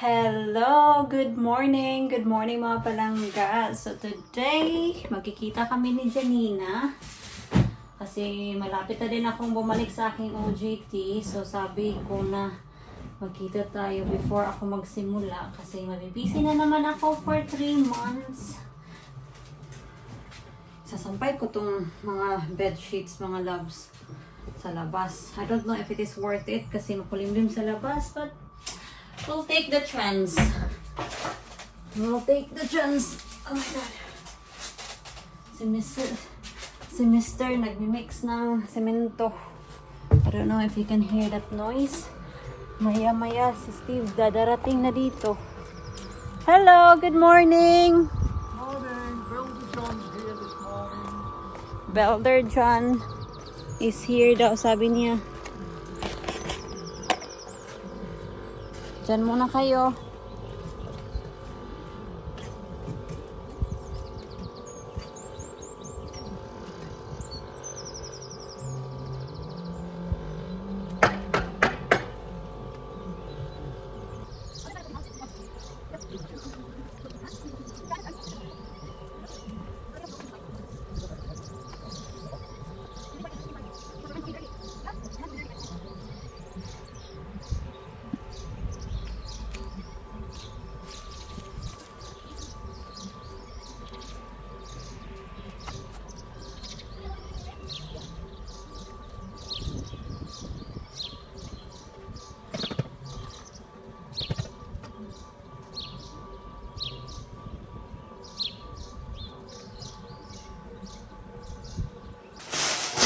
Hello! Good morning! Good morning mga palangga! So today, magkikita kami ni Janina. Kasi malapit na din akong bumalik sa aking OJT. So sabi ko na magkita tayo before ako magsimula. Kasi mabibisi na naman ako for 3 months. Sasampay ko tong mga bed sheets, mga loves, sa labas. I don't know if it is worth it kasi makulimlim sa labas, but we'll take the chance. We'll take the chance. Oh my God. Si Mr. nagmi-mix ng semento. I don't know if you can hear that noise. Maya-maya si Steve dadarating na dito. Hello, good morning. Morning, Builder John's here this morning. Builder John is here daw, sabi niya. Diyan muna kayo.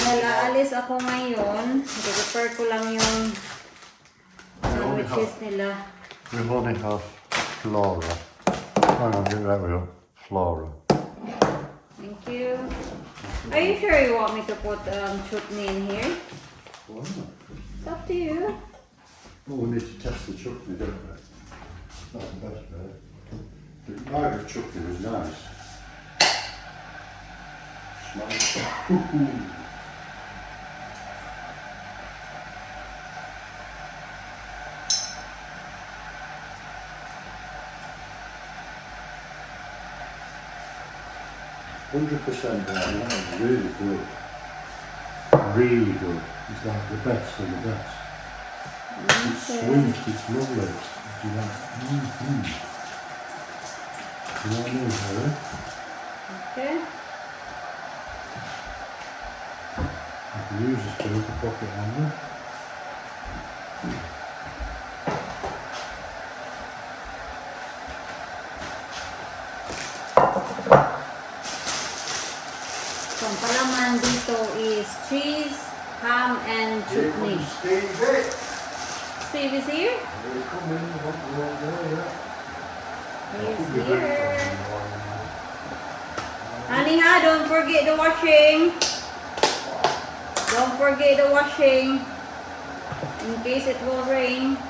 Nalaalis ako ngayon. I-prepare ko lang yung sandwiches nila. We only have Flora. Hang on, get that wheel. Flora. Thank you. Are you sure you want me to put chutney in here? Why not? It's up to you. Well, we need to test the chutney, don't we? That's the best bit. The Irish chutney was nice. Smells. $100% that was really good. Really good. It's like the best of the best. It's sweet, it's lovely. You know, You know what I mean, Harry? Okay. You can use a spoon to pop it on there. So, ang palaman dito is cheese, ham, and chutney. Steve, Steve is here? come in, He's here. Honey, ha, don't forget the washing. Don't forget the washing. In case it will rain.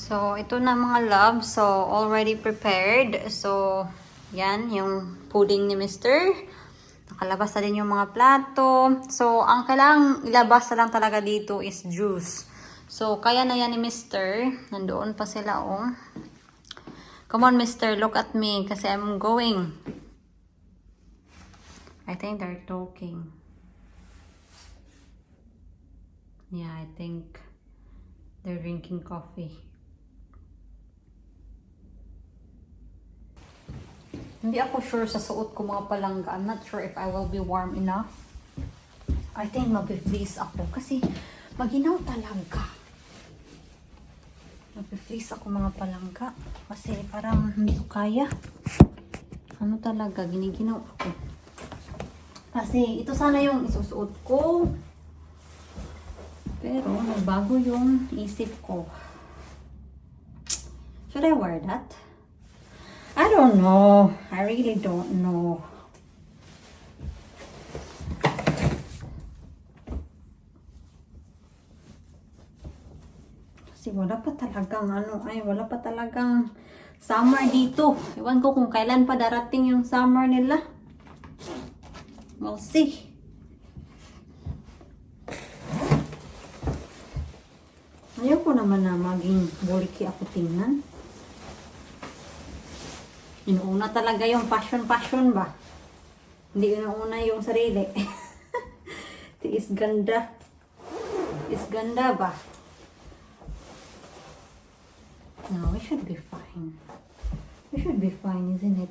So, ito na mga love. So, already prepared. So, yan, yung pudding ni Mr. Nakalabas na din yung mga plato. So, ang kailangang ilabas na lang talaga dito is juice. So, kaya na yan ni Mr. Nandoon pa sila, oh. Come on, Mr. Look at me. Kasi I'm going. I think they're talking. Yeah, I think they're drinking coffee. Hindi ako sure sa suot ko mga palangga. I'm not sure if I will be warm enough. I think mag-fleece ako kasi maginaw talaga. Mag-fleece ako mga palangga kasi parang hindi ko kaya. Ano talaga, giniginaw ako. Kasi ito sana yung isusuot ko. Pero nagbago yung isip ko. Should I wear that? I don't know. I really don't know. Kasi wala pa talagang wala pa talagang summer dito. Ewan ko kung kailan pa darating yung summer nila. We'll see. Ayaw ko naman na maging bulky ako tingnan. Inuuna talaga yung passion ba? Hindi inuuna yung sarili. Tiis ganda. Tiis ganda ba? No, we should be fine. We should be fine, isn't it?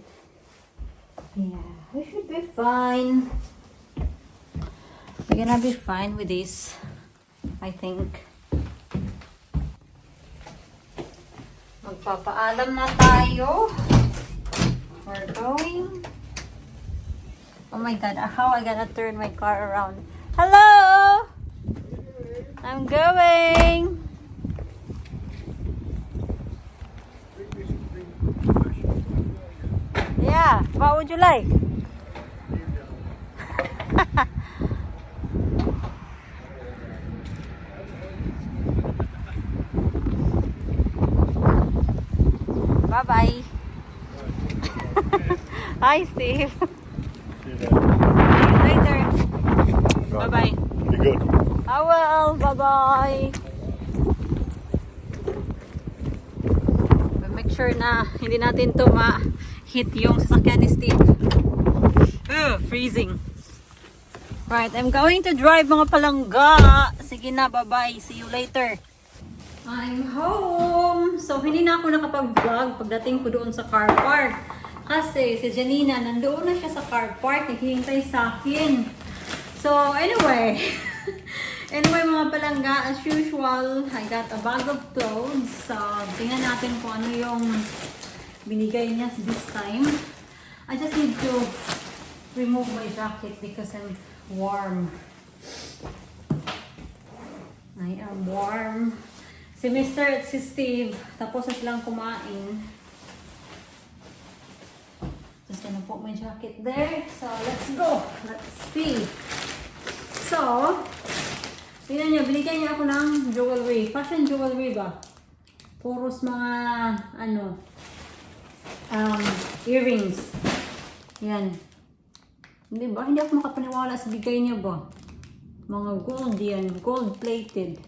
Yeah, we should be fine. We're gonna be fine with this, I think. Magpapaalam na tayo. We're going. Oh my god, how I gotta turn my car around. Hello! I'm going. Yeah, what would you like? Bye-bye. Hi, Steve. See you later. Bye-bye. Be good. I will. Bye-bye. Make sure na hindi natin to ma-hit yung sasakyan ni Steve. Freezing. Right, I'm going to drive mga palangga. Sige na, bye-bye. See you later. I'm home! So, hindi na ako nakapag-vlog pagdating ko doon sa car park. Kasi si Janina, nandoon na siya sa car park, naghihintay sa akin. So, anyway. Anyway, mga palangga, as usual, I got a bag of clothes. So, tingnan natin kung ano yung binigay niya this time. I just need to remove my jacket because I'm warm. I am warm. Si Mr. at si Steve, tapos na silang kumain. Just gonna put my jacket there. So, let's go. Let's see. So, tingnan niyo, binigyan niya ako ng jewelry. Fashion jewelry ba? Puros mga, earrings. Yan. Hindi ba? Hindi ako makapaniwala sa bigay niya ba? Mga gold yan. Gold plated.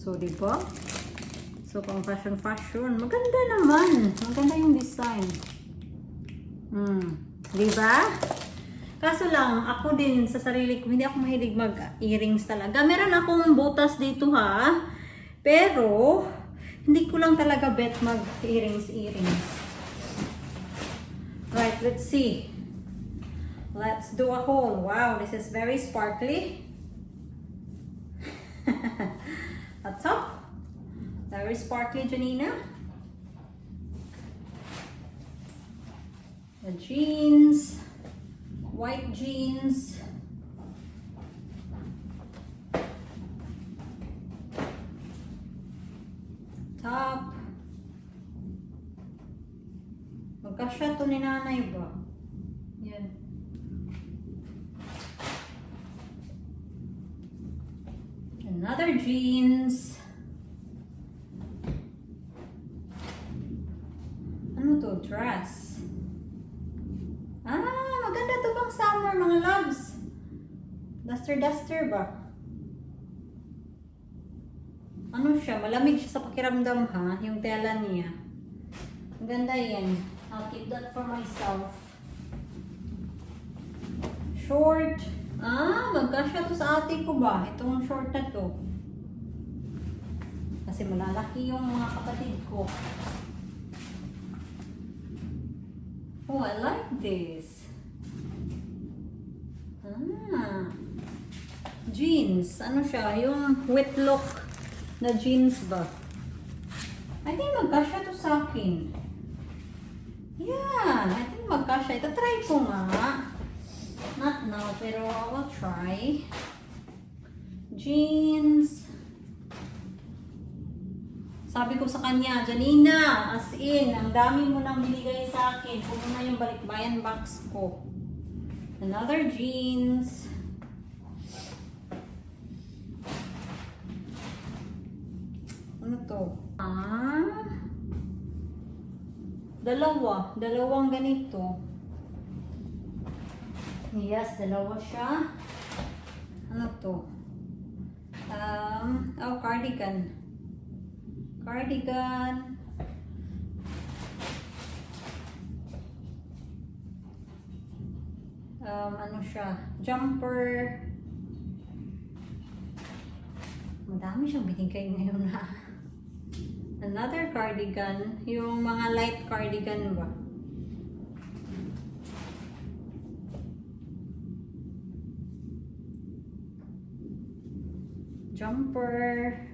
So, diba? So, pang fashion. Maganda naman. Maganda yung design. Diba? Kaso lang, ako din sa sarili ko, hindi ako mahilig mag-earrings talaga. Meron akong butas dito ha. Pero, hindi ko lang talaga bet mag-earrings. Right, let's see. Let's do a haul. Wow, this is very sparkly. At top. Very sparkly, Janina. The jeans. White jeans. Top. Magkasya to ni nanay ba? Yan. Another jeans. Ano to? Dress. Maganda to pang summer, mga loves. Duster ba? Ano siya? Malamig siya sa pakiramdam ha? Yung tela niya. Ang ganda yan. I'll keep that for myself. short. Magkasya to sa ate ko ba? Itong short na to. Kasi malalaki yung mga kapatid ko. Oh, I like this. Jeans. Ano siya? Yung wet look na jeans ba? I think magkasya to sa akin. Yeah, I think magkasya. Ito-try ko nga. Not now, pero I will try. Jeans. Sabi ko sa kanya, Janina, as in, ang dami mo nang binigay sa akin. Puno na yung balikbayan box ko. Another jeans. Ano to? Dalawang ganito. Yes, dalawa siya. Ano to? Cardigan. Cardigan. Ano siya? Jumper. Madami siyang binigay ngayon na. Another cardigan. Yung mga light cardigan ba? Jumper.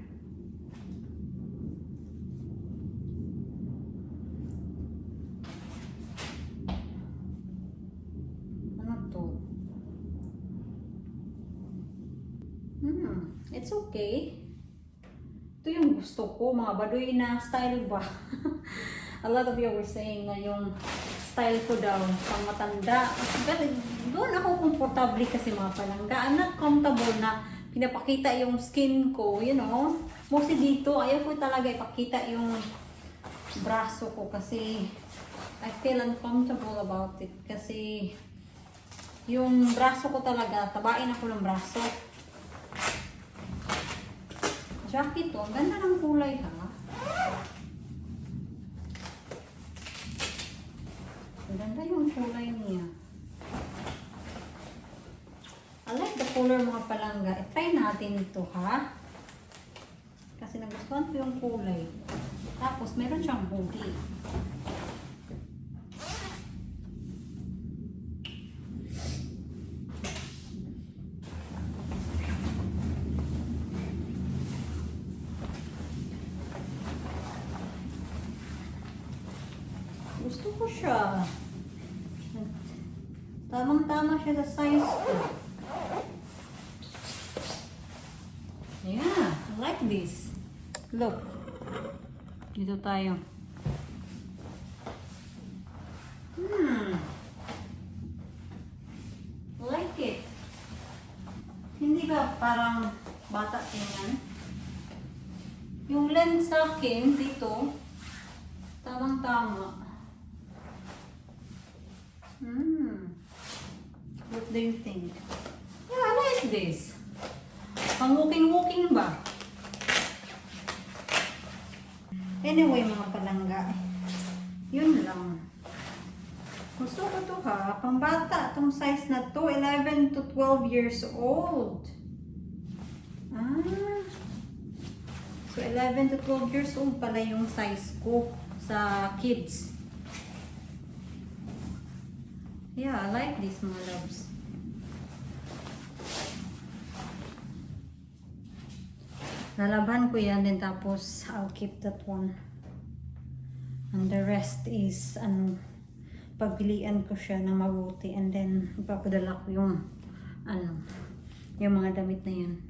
Ano to? It's okay. Ito yung gusto ko, mga baduy na style ba? A lot of you were saying na yung style ko daw, pang matanda. Doon ako komportable kasi mga palangga. I'm not comfortable na pinapakita yung skin ko, you know. Mostly dito, ayaw ko talaga ipakita yung braso ko kasi I feel uncomfortable about it. Kasi yung braso ko talaga, tabain ako ng braso. Jacket to, ang ganda ng kulay ha. Ang ganda yung kulay niya. I like the color mga palangga. I-try natin ito ha. Kasi nagustuhan ko yung kulay. Tapos meron siyang hoodie. Gusto ko siya. Tamang-tama siya sa size ko. Yeah, I like this. Look. Dito tayo. I like it. Hindi ba parang bata tingnan? Yung lens sa akin dito, tamang-tama. What do you think? Yeah, I like this. Pang-walking-walking ba? Anyway, mga palangga, yun lang. Gusto ko to ha. Pang-bata, itong size na to, 11 to 12 years old. So, 11 to 12 years old pala yung size ko sa kids. Yeah, I like this, mga loves. Nalaban ko yan din tapos I'll keep that one. And the rest is pagpilian ko siya ng mabuti and then ipapadala ko yung yung mga damit na yan.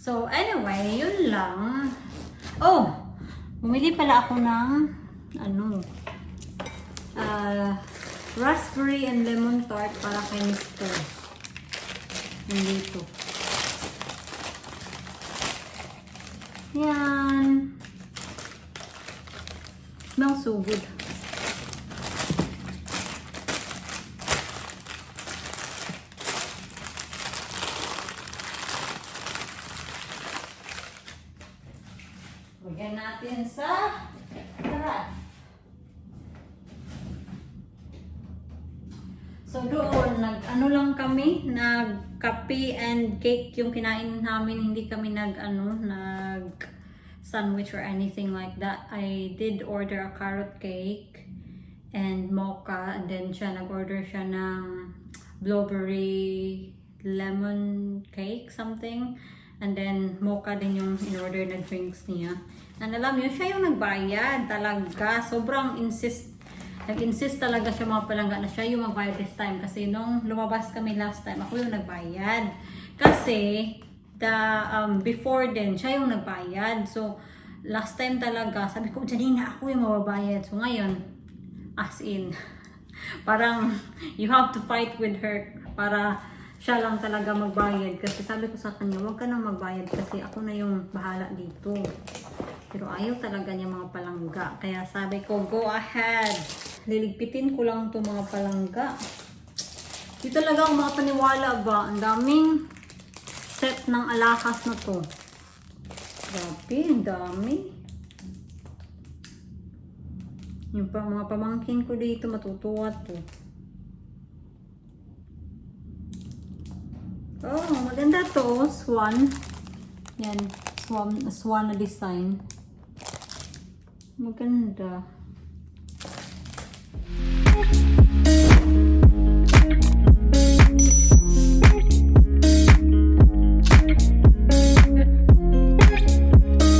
So anyway, yun lang. Oh, bumili pala ako ng raspberry and lemon tart para kay Mr. Nandito. Yan. Smells so good. Lagyan natin sa ref. So So doon, ano lang kami, nag-kape and cake yung kinain namin. Hindi kami nag-sandwich or anything like that. I did order a carrot cake and mocha. And then nag-order siya ng blueberry lemon cake, something. And then mocha din yung in-order na drinks niya. And alam niyo, siya yung nagbayad talaga. Sobrang nag-insist talaga siya mga palangga na siya yung magbayad this time. Kasi nung lumabas kami last time, ako yung nagbayad. Kasi, before then, siya yung nagbayad. So, last time talaga, sabi ko, Janina, ako yung mababayad. So, ngayon, as in, parang, you have to fight with her para siya lang talaga magbayad. Kasi sabi ko sa kanya, huwag ka nang magbayad kasi ako na yung bahala dito. Pero ayaw talaga niya mga palangga. Kaya sabi ko, go ahead. Liligpitin ko lang itong mga palangga. Di talaga ako makapaniwala ba? Ang daming set ng alahas na to. Grabe, ang dami. Yung mga pamangkin ko dito, matutuwa to. Oh, maganda to. Swan. Yan. Swan na design. Maganda.